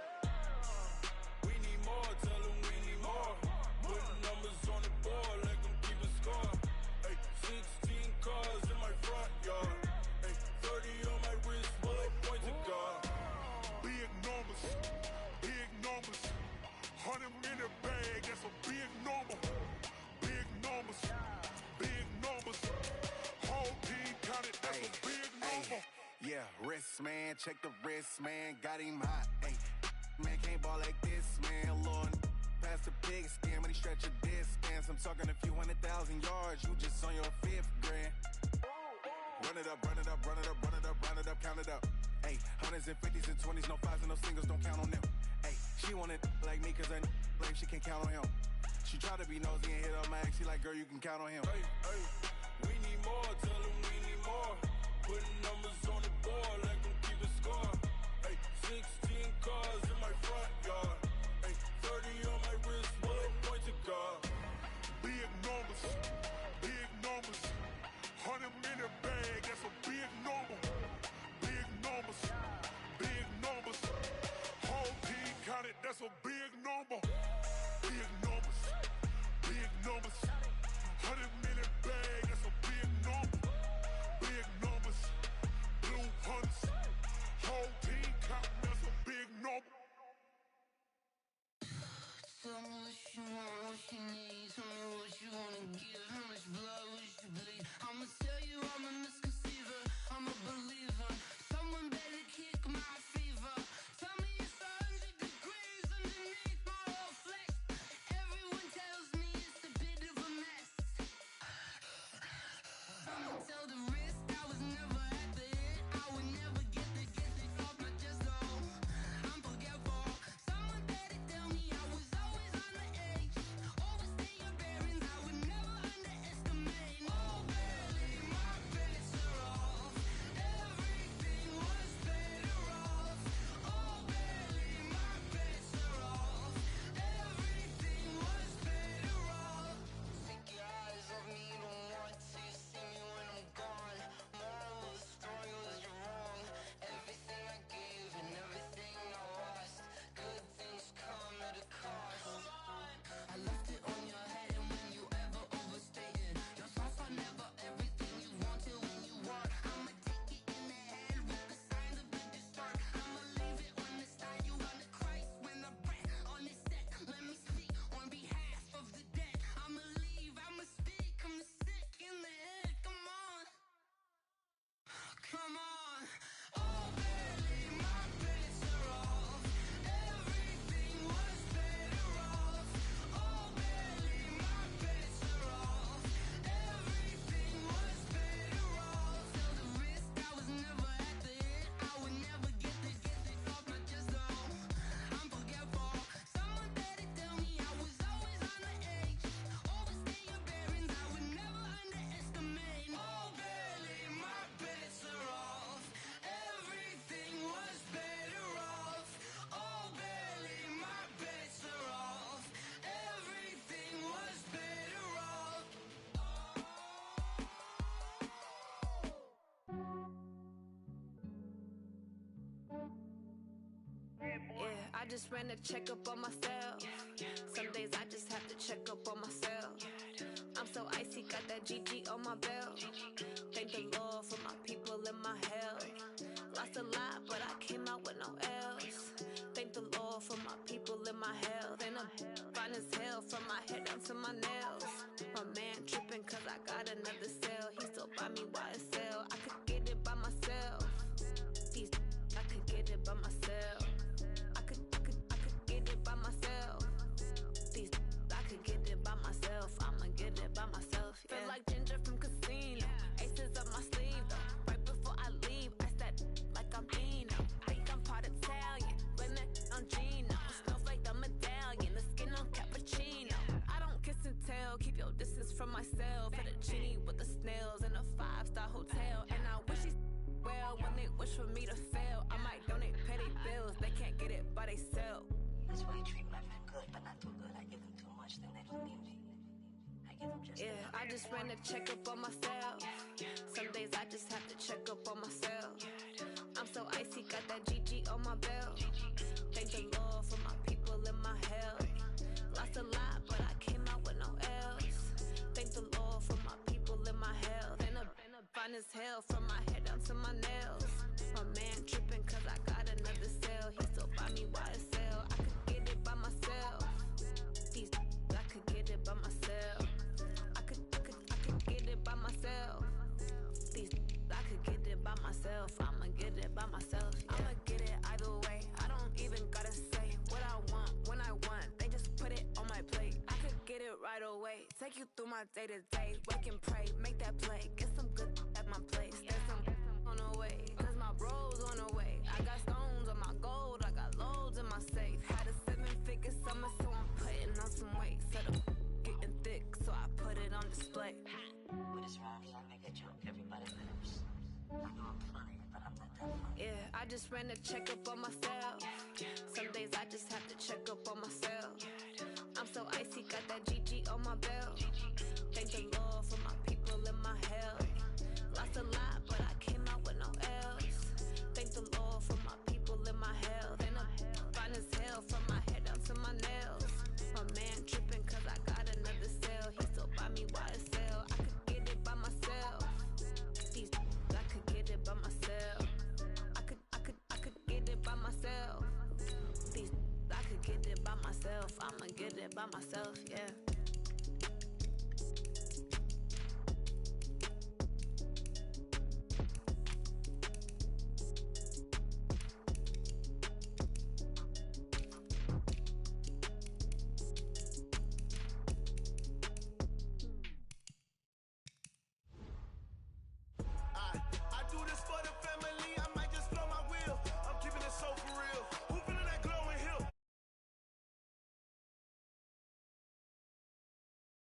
We need more, tell them we need more. Putting numbers on the board, let them keep a score. Hey, 16 cars in my front yard. Hey, 30 on my wrist, bullet point to God. Big numbers, 100 minute bag, that's a big number. Big numbers, whole team counted, that's a big number. Yeah, wrist man, check the wrist man, got him hot. Ay, man can't ball like this, man. Lord, pass the pig skin when he stretch a distance. I'm talking a few 100,000 yards, you just on your 5th grand. Run it up, count it up. Ay, hundreds and 50s and 20s, no 5s and no singles, don't count on them. Ay, she want it like me, cause I like she can count on him. She try to be nosy and hit up my ex, she like, girl, you can count on him. Hey, we need more, tell them we need more. Putting numbers on the board, let them keep a score. Hey, 16 my front yard. Ay, 30 on my wrist, while I point to God. Big numbers, big numbers. 100 minute bag, that's a big number. Big numbers, big numbers. Whole team counted, that's a big number. Big numbers, big numbers. 100 minute bag, that's a big number. Big numbers, blue hunts. Whole team counting, that's a big number. Tell me what you want, what you need. Tell me what you wanna give. How much blood would you bleed? I'ma tell you I'm a misconceiver. I'm a believer. Someone better kick my fever. Tell me it's 100 degrees underneath my whole flesh. Everyone tells me it's a bit of a mess. I'ma tell the risk I was never at the end. I would never get the off my chest though. I'm forgetful. Someone better tell me I was always on the edge. Overstay your bearings, I would never underestimate. Oh, barely, my bets are off. Everything was better off. Oh, barely, my bets are off. Everything was better off. Take your eyes off me, you don't want to see me when I'm gone. Moral of the story was you're wrong. Everything I gave and everything I lost. Good things come at a cost. I left it on your head, and when you ever overstated, your thoughts are never everything you wanted when you want. I'ma take it in the head with the signs of the distort. I'ma leave it on the side. You on the Christ when I breath on this set. Let me speak on behalf of the dead. I'ma leave, I'ma speak. I'm the sick in the head. Come on, come on. Oh, barely, my bets are off. Everything was better off. Oh, barely, my bets are off. Everything was better off. Tell the risk I was never at the end. I would never get this off my chest though. I'm forgetful. Someone better tell me I was always on the edge. Overstay your bearings, I would never underestimate. Oh, barely, my bets are off. Everything was better off. Oh, barely, my bets are off. Everything was better off. Yeah, I just ran a checkup on myself. Some days I just have to check up on myself. I'm so icy, got that GG on my belt. Thank the Lord for my people in my health. Lost a lot, but I came out with no else. Thank the Lord for my people in my health. And I'm fine as hell from my head down to my nails. My man tripping cause I got another cell. He still buy me YSL. I could get it by myself. These I could get it by myself. I could get it by myself. These I could get it by myself. I'ma get it by myself. Yeah. Feel like Ginger from Casino. Aces up my sleeve though. Right before I leave, I said like I'm Dino. Think I'm part Italian, blame that on Gino. Snowflake the medallion, the skin on cappuccino. I don't kiss and tell, keep your distance from myself. Fettuccine with the snails in a 5-star hotel. And I wish he well when they wish for me to fail. I might donate petty bills, they can't get it by they self. That's why I treat my men good, but not too good. I give them too much, then they don't need me. I give them just Yeah, I just ran a checkup on myself. Some days I just have to check up on myself. I'm so icy, got that GG on my belt. Thank the Lord for my people in my health. Lost a lot, but I came out with no else. Thank the Lord for my people in my health. And I'm fine as hell from my head down to my nails. My man tripping cause I got another cell. He still buy me YSL. I could get it by myself. These I could get it by myself. I could get it by myself. These I could get it by myself. I'ma get it by myself. Yeah. I'ma get it either way. I don't even gotta say what I want when I want. They just put it on my plate. I could get it right away. Take you through my day to day. Wake and pray, make that play. Get some good at my place. There's some on the way, cause my bro's on the way. I got stones on my gold. I got loads in my safe. Had a 7-figure summer, so I'm putting on some weight. Said I'm getting thick, so I put it on display. With his rhymes, I make a joke, everybody laughs. I know I'm funny, but I'm not that funny. Yeah, I just ran a checkup on myself. Some days I just have to check up on myself. I'm so icy, got that GG on my belt. Thank the Lord for my people in my health. Lost a lot, but I came out with no L's. Thank the Lord for my people in my health. And I'm fine as hell from my head down to my nails. My man tripping cause I got another cell. He still buy me YSL. I could get it by myself. These I could get it by myself. I could get it by myself. These I could get it by myself. I'ma get it by myself, yeah.